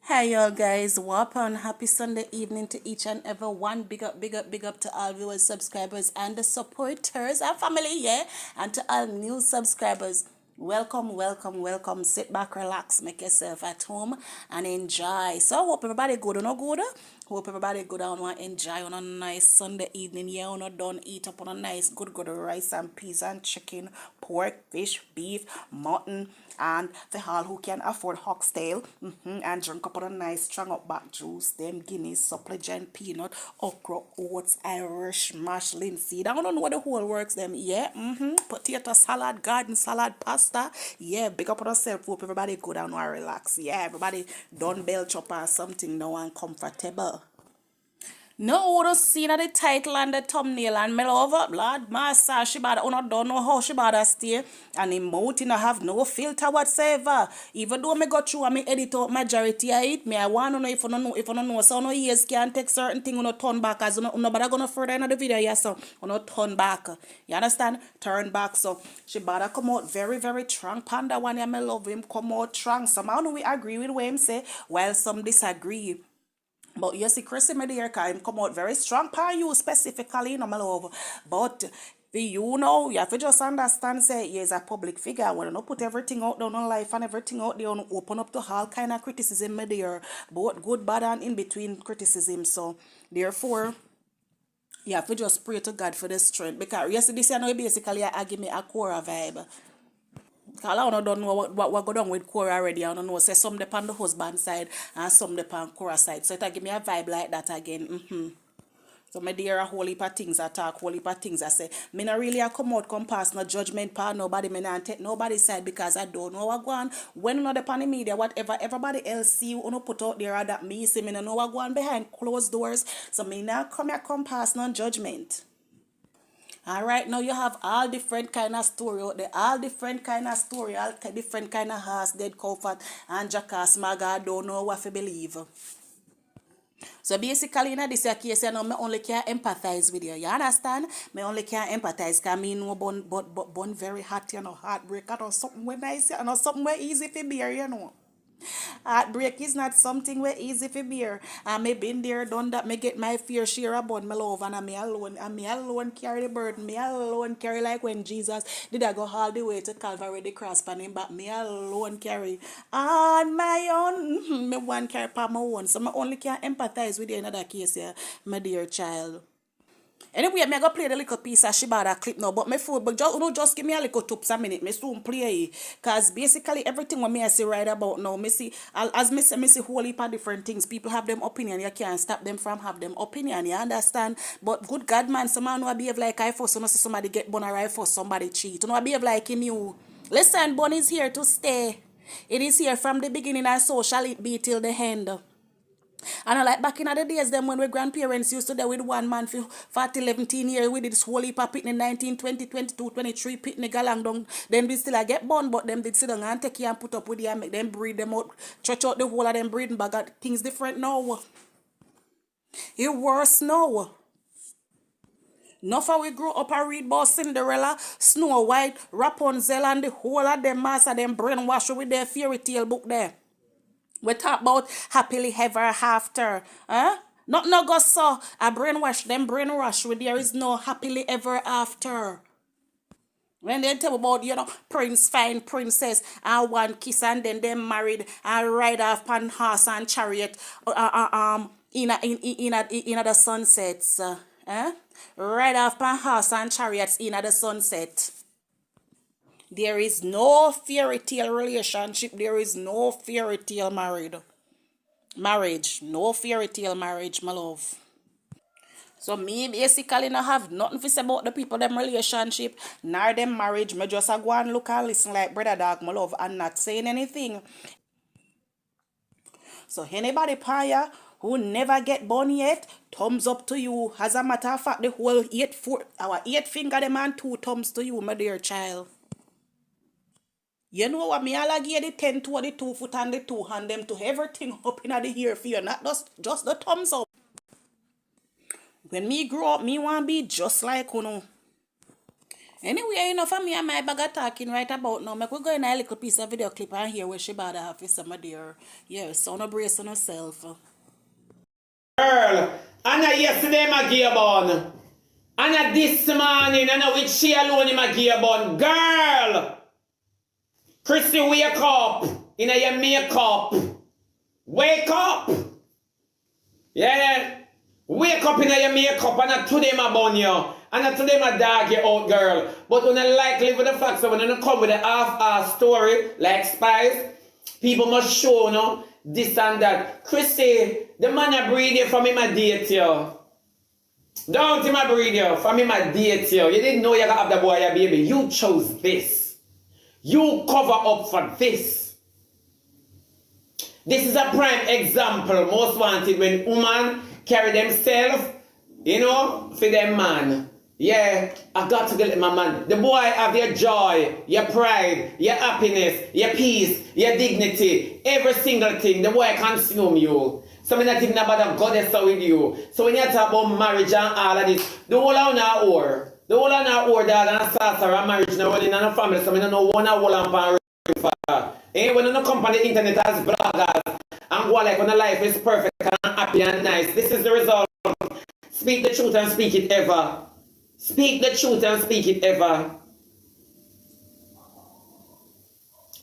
Hi y'all guys, wap on happy Sunday evening to each and every one. Big up, big up, big up to all viewers, subscribers and the supporters and family, yeah. And to all new subscribers. Welcome, welcome, welcome. Sit back, relax, make yourself at home and enjoy. So hope everybody good or no good. Hope everybody good and want enjoy on a nice Sunday evening. Yeah, on a done eat up on a nice good rice and peas and chicken, pork, fish, beef, mutton, and the all who can afford oxtail and drink up on a nice strong up back juice, them Guinness, supplement, peanut, okra, oats, Irish mash, linseed. I don't know what the whole works them. Yeah, potato salad, garden salad, pasta. Yeah, big up on yourself. Hope everybody go down and relax. Yeah, everybody done belch up or something now and comfortable. No, would have seen the title and the thumbnail and me love up, Lord Master Shebada. I don't know how Shebada stay and the mouth you know have no filter whatsoever. Even though me go through and me edit out majority of it, me I want to know if you don't know so no ears can take certain thing on no turn back as nobody gonna further in the video yeah so on no turn back. You understand? Turn back so Shebada come out very strong. Panda one yeah me love him come out strong. Somehow no we agree with what him say while some disagree. But you see, Chrissy me there can come out very strong for you specifically, you know, my love. But for you know, you have to just understand, say, he is a public figure. When you not put everything out there on life and everything out there, you open up to all kind of criticism me there, both good, bad, and in between criticism. So, therefore, you have to just pray to God for the strength. Because, you see, this you know, basically, I give me a core vibe. Cause I don't know what go on with Cora already. I don't know. Say some depend on the husband side and some depend on Cora side. So it give me a vibe like that again. So my dear a whole heap of things I talk, whole heap of things I say. Me not really I come out, come pass no judgment pa nobody. Me not take nobody's side because I don't know what go on. When you know the media, whatever everybody else see you no put out there or that me see me no know what go on behind closed doors. So me not come here come pass no judgment. All right, now you have all different kind of story out there, all different kind of story, different kind of horse, dead comfort, and jackass, my God, don't know what to believe. So basically, in this case, you know, me only can empathize with you. You understand? Me only can empathize because me know bun very hot, you know, heartbreak, or something where nice, you know, something where easy to bear, you know. Heartbreak is not something where easy for bear. I may been there, done that, may get my fair share about my love, and I me alone carry the burden, me alone carry like when Jesus did I go all the way to Calvary the cross pan him back, me alone carry on my own. Me one carry by my own. So I only can empathize with you in that case here, my dear child. Anyway, me go play the little piece of Shebada clip now, but my food, but just give me a little tips a minute, me soon play it. Cause basically everything what me I say right about now, me see, as me see whole heap of different things, people have them opinion, you can't stop them from have them opinion, you understand? But good God man, some man who behave like I for some somebody get bun or I for somebody cheat, you know, behave like him you. Listen, bun is here to stay. It is here from the beginning and so shall it be till the end. And I like back in the days them when we grandparents used to do with one man for 40, 11 years we did this whole heap of pitney 19, 20, 22, 23 pitney galang down. Them did still a get born, but them did sit down and take you and put up with you and make them breed them out, stretch out the whole of them breeding bag. Things different now. It worse now. Enough of we grew up and read about Cinderella, Snow White, Rapunzel and the whole of them master them brainwash with their fairy tale book there. We talk about happily ever after. Huh? Not no go so. I brainwash them brainwash with there is no happily ever after. When they tell about, you know, prince find princess and one kiss and then them married and ride off on horse and chariot in the sunsets. Ride off on horse and chariots in the sunset. There is no fairy tale relationship. There is no fairy tale marriage. No fairy tale marriage, my love. So me basically not have nothing to say about the people them relationship, nor them marriage. Me just a go and look and listen like brother dog, my love, and not saying anything. So anybody paya who never get born yet, thumbs up to you. As a matter of fact, the whole our 8 finger them and 2 thumbs to you, my dear child. You know what me all give the 10 to the 2 foot and the 2 hand them to everything up in the ear for you, not just the thumbs up. When me grow up, me want be just like you know. Anyway, for me and my bag of talking right about now. Make we go in a little piece of video clip and hear where Shebada have for some of there. Yes, so no brace on herself. Girl, and yesterday my gear bun. And this morning, and with she alone in my gear bun. Girl! Chrissy, wake up. In your makeup. Wake up! Yeah. Wake up in your makeup and today my bun you. And today my dog you out, girl. But when I like live with the facts, when I come with a half-ass story, like Spice, people must show, no, this and that. Chrissy, the man I breed you for me, my date you. Don't him I breed you for me, my date you. You didn't know you got have the boy, your baby. You chose this. You cover up for this. This is a prime example, most wanted, when women carry themselves, for them man. Yeah, I got to get my man. The boy have your joy, your pride, your happiness, your peace, your dignity, every single thing. The boy consume you. So I'm not thinking about the goddess with you. So when you talk about marriage and all of this, the whole of our whore. The whole of our whore that and sorcerer and marriage now in a family. So I don't know one of whole and for. When you come on the internet as bloggers and go like when the life is perfect and happy and nice. This is the result. Speak the truth and speak it ever. Speak the truth and speak it ever.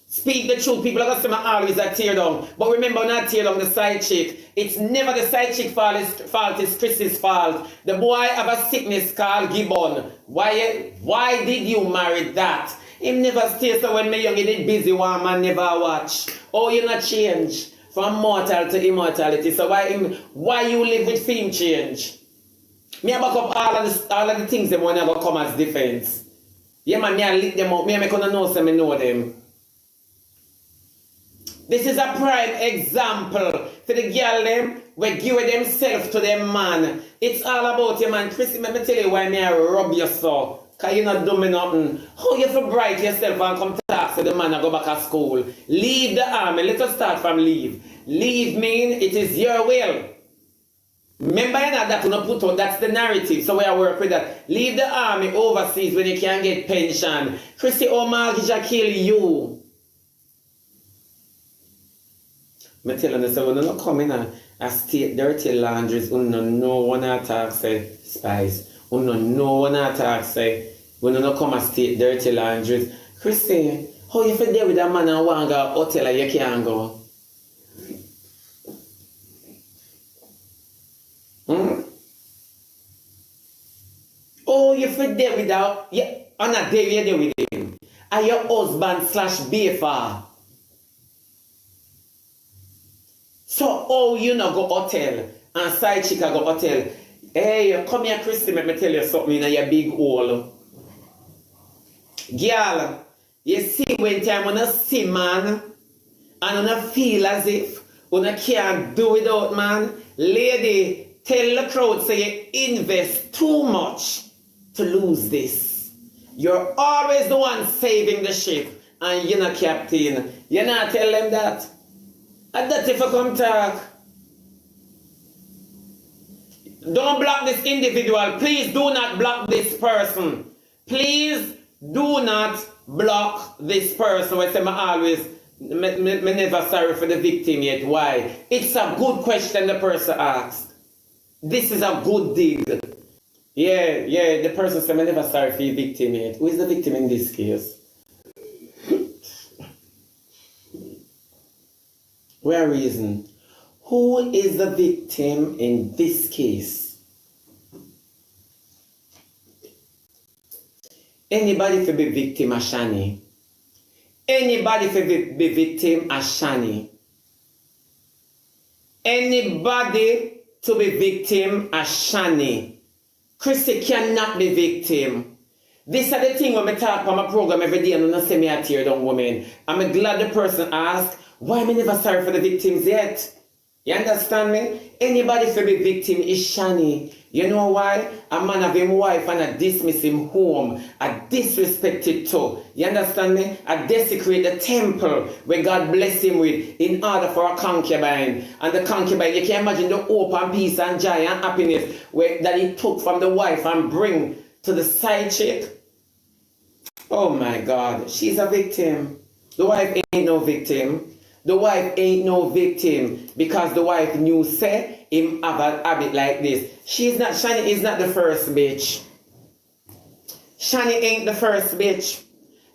Speak the truth. People are going to say always a tear down. But remember not tear down the side chick. It's never the side chick fault, it's Chrissy's fault. The boy have a sickness called Gibbon. Why did you marry that? Him never stay so when me young he did busy one man never watch. Oh, you not change from mortal to immortality. So why you live with fame change? Me I back up all of the things them when I go come as defense. Yeah man, me I lick them up. Me I make gonna know some me know them. This is a prime example for the girl them we give themselves to them man. It's all about you man. Chrissy, let me tell you why me I rub you so. Cause you're not doing nothing. How you feel bright yourself and come talk to the man and go back to school. Leave the army. Let us start from leave. Leave mean it is your will. Remember that not put on, that's the narrative. So we are work with that. Leave the army overseas when you can't get pension. Chrissy, oh mortgage I kill you. I tell you, so when you come in and state dirty laundries, you no one attack say Spice. You no one attack say when you come and state dirty laundries. Chrissy, how you feel there with a man and want to go hotel and you can't go? Oh, you feel there without, yeah, on a day you're there with him. And your husband / beaver. So, oh, you not go hotel and side chick go hotel. Hey, come here, Christy, let me tell you something in your big hole. Girl, you see when time when you see man and you feel as if you can't do without man, lady, tell the crowd say you invest too much to lose this. You're always the one saving the ship and you're not captain. You not tell them that. And that's if you come talk. Don't block this individual. Please do not block this person. Please do not block this person. I say I always, me never sorry for the victim yet. Why? It's a good question the person asked. This is a good dig. Yeah, the person said me never sorry for the victim yet. Who is the victim in this case? Where reason? Who is the victim in this case? Anybody for be victim of Shani? Anybody for be victim of Shani? Anybody to be victim of Shani? Chrissy cannot be victim. This is the thing when I talk on my program every day and I say me a tear down woman. I'm glad the person asked, why am I never sorry for the victims yet? You understand me? Anybody for be victim is Shani. You know why? A man have him wife and a dismiss him home. A disrespect it too. You understand me? A desecrate the temple where God bless him with in order for a concubine. And the concubine, you can imagine the hope and peace and joy and happiness that he took from the wife and bring to the side chick. Oh my God, she's a victim. The wife ain't no victim. The wife ain't no victim because the wife knew say him have a habit like this. Shani is not the first bitch. Shani ain't the first bitch.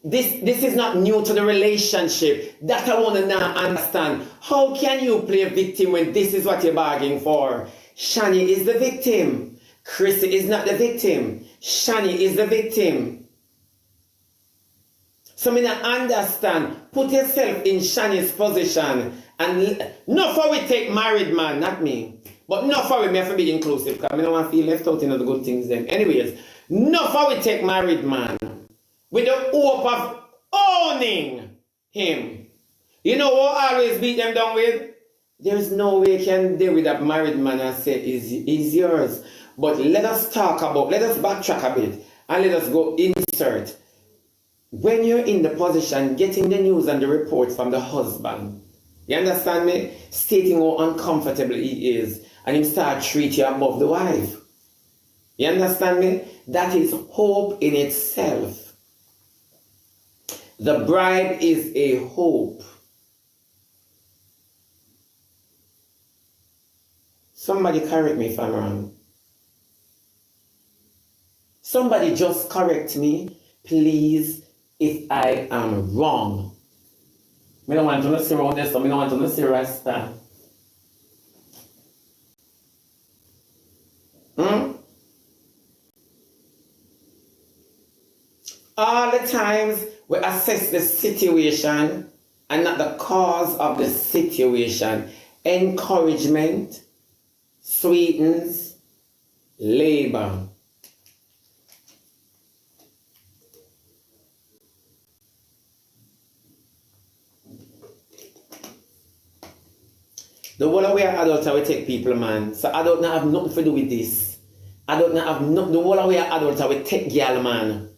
This is not new to the relationship. That I want to now understand. How can you play a victim when this is what you're bargaining for? Shani is the victim. Chrissy is not the victim. Shani is the victim. So me not understand. Put yourself in Shani's position. And not for we take married man, not me. But not for we have to be inclusive. Because I don't want to feel left out in the good things then. Anyways, not for we take married man. With the hope of owning him. You know what always beat them down with? There's no way you can deal with a married man and say is yours. But let us backtrack a bit. And let us go insert. When you're in the position, getting the news and the report from the husband, you understand me? Stating how uncomfortable he is, and him start treating you above the wife. You understand me? That is hope in itself. The bride is a hope. Somebody correct me if I'm wrong. Somebody just correct me, please. If I am wrong, I don't want to see around this, so I don't want to see Rasta. All the times we assess the situation and not the cause of the situation. Encouragement sweetens labor. The whole of we are adults, we take people, man. So I don't have nothing to do with this. I don't have nothing. The whole of we are adults, we take girl, man.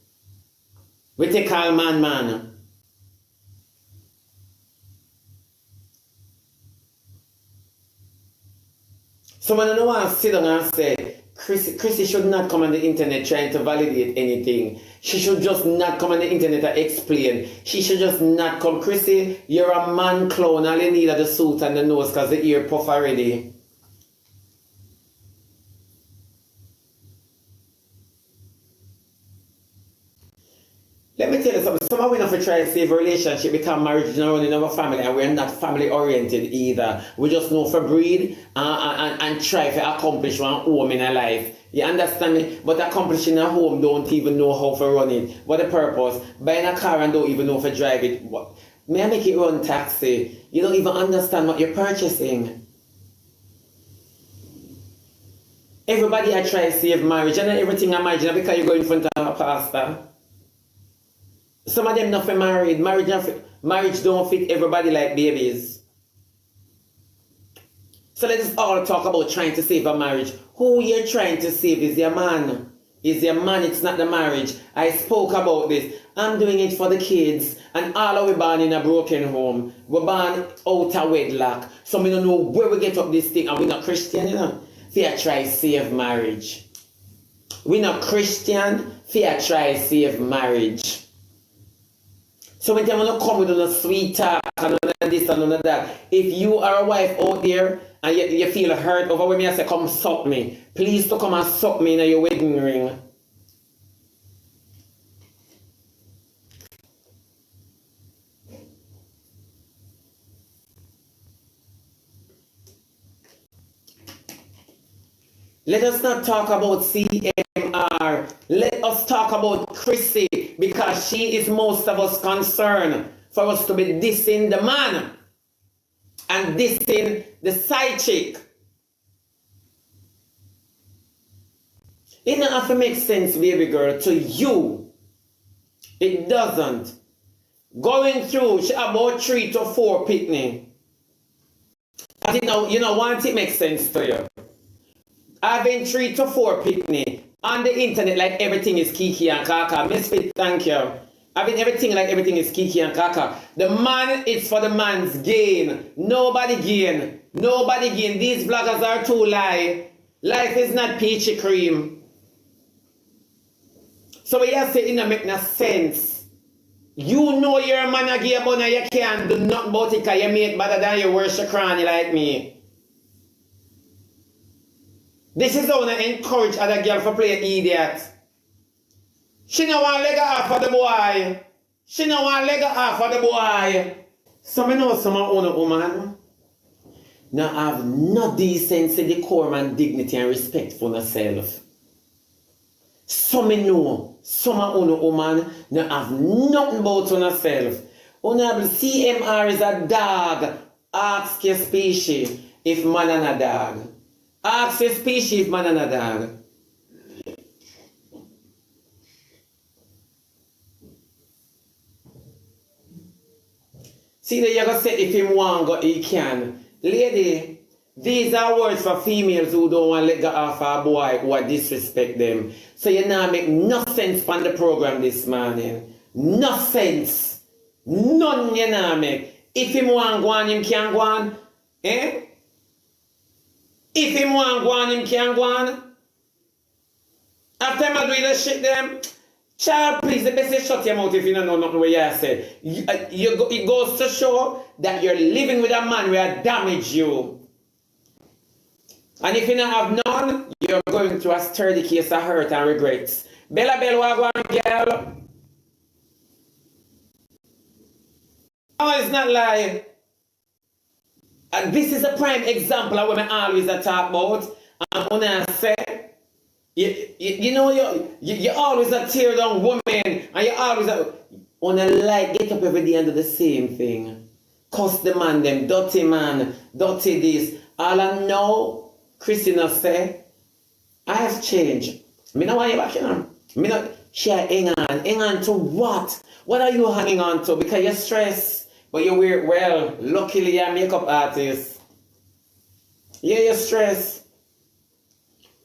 We take all man. Someone don't want to sit down and say, Chrissy should not come on the internet trying to validate anything. She should just not come on the internet and explain. She should just not come. Chrissy, you're a man clown. All you need are the suit and the nose because the ear puff already. Let me tell you something. Some of we not try to save a relationship because marriage is not running our family and we're not family oriented either. We just know for breed and try to accomplish one home in a life. You understand me? But accomplishing a home don't even know how to run it. What the purpose? Buying a car and don't even know how to drive it. What? May I make it run taxi? You don't even understand what you're purchasing. Everybody I try to save marriage and everything I marriage because you go in front of a pastor. Some of them not for married. Marriage don't fit everybody like babies. So let us all talk about trying to save a marriage. Who you're trying to save is your man. Is your man, it's not the marriage. I spoke about this. I'm doing it for the kids. And all of we born in a broken home. We're born out of wedlock. So we don't know where we get up this thing. And we're not Christian, you know. Fear try save marriage. We're not Christian. Fear try save marriage. So when they want to come with a sweet talk and this and that, if you are a wife out there and you feel hurt over me, I say, come suck me. Please to come and suck me in your wedding ring. Let us not talk about CMR. Let us talk about Chrissy because she is most of us concerned for us to be dissing the man and dissing the side chick. It doesn't have to make sense, baby girl, to you. It doesn't. Going through about 3 to 4 pitney. I think you know once it makes sense to you. Having 3 to 4 pitney on the internet like everything is kiki and kaka. Misfit, thank you. Having everything like everything is kiki and kaka. The man, it's for the man's gain. Nobody gain. Nobody gain. These bloggers are too lie. Life is not peachy cream. So we have to say it doesn't make no sense. You know you're a man again, but you can't do nothing about it because you made better than you worship cranny like me. This is how I encourage other girl to play idiot. She no want leg off for the boy. She no want leg off for the boy. So me know some own woman now have no decency, decorum and dignity and respect for herself. So me know some own woman now have nothing about on herself. Honorable CMR is a dog. Ask your species if man and a dog. Ask your species if man and a dog. See that you're gonna say if him want go, he can. Lady, these are words for females who don't want to let go off a boy who disrespect them. So you now make no sense from the program this morning. No sense. None you now make. If him want go on, him can go on. Eh? If him want go on, him can go on. After I do the shit them, child, please, the best is shut your mouth if you don't know nothing what you said. It goes to show that you're living with a man who will damage you. And if you don't have none, you're going through a sturdy case of hurt and regrets. Bella Wagwan girl. No, it's not lie. And this is a prime example of what I always talk about. And when I say, you know, you always a tear down woman, and you always on a like get up every day and do the same thing. Cuss the man, them dirty man, dirty this. All I know, Chrissy say, I have changed. Me know why you backing on. Me know she hang on to what? What are you hanging on to? Because you're stressed, but you wear well. Luckily, you're a makeup artist. Yeah, you're stressed.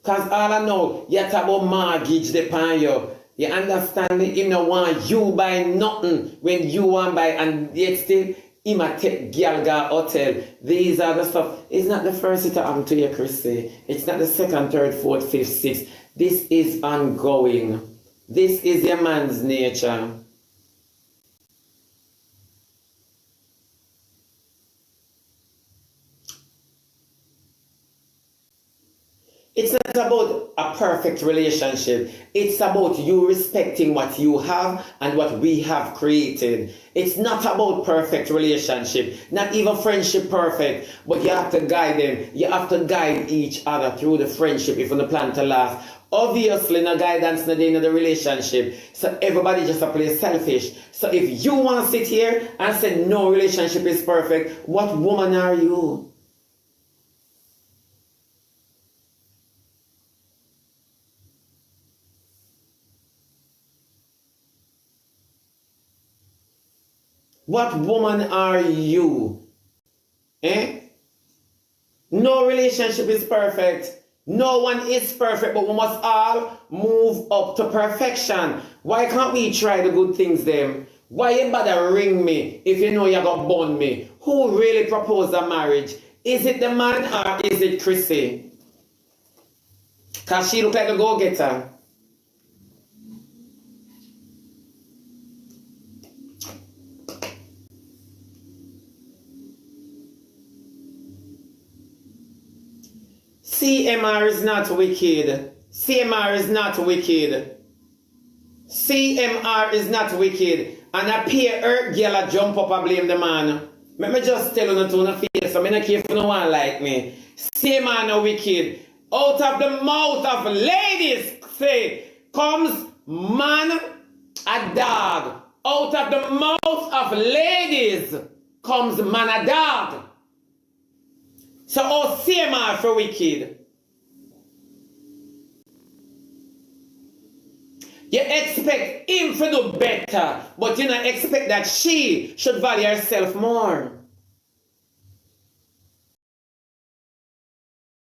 Because all I know, you talk about mortgage upon you. You understand it? Him no want you buy nothing when you want buy, and yet still, him a take Galga hotel. These are the stuff. It's not the first it happened to you, Chrissy. It's not the second, third, fourth, fifth, sixth. This is ongoing. This is your man's nature. It's not about a perfect relationship. It's about you respecting what you have and what we have created. It's not about perfect relationship, not even friendship perfect, but you have to guide them. You have to guide each other through the friendship if you plan to last. Obviously, no guidance in the relationship. So everybody just play selfish. So if you want to sit here and say no relationship is perfect, what woman are you? What woman are you? Eh? No relationship is perfect. No one is perfect, but we must all move up to perfection. Why can't we try the good things then? Why you bother ring me if you know you got bond me? Who really proposed a marriage? Is it the man or is it Chrissy? Because she look like a go-getter. CMR is not wicked. CMR is not wicked. CMR is not wicked. And a peer hurt girl jump up and blame the man. Let me just tell you to the face, so I don't care if no one like me. CMR no wicked. Out of the mouth of ladies, say, comes man a dog. Out of the mouth of ladies comes man a dog. So, oh, CMR for wicked. You expect him to do better, but you don't expect that she should value herself more.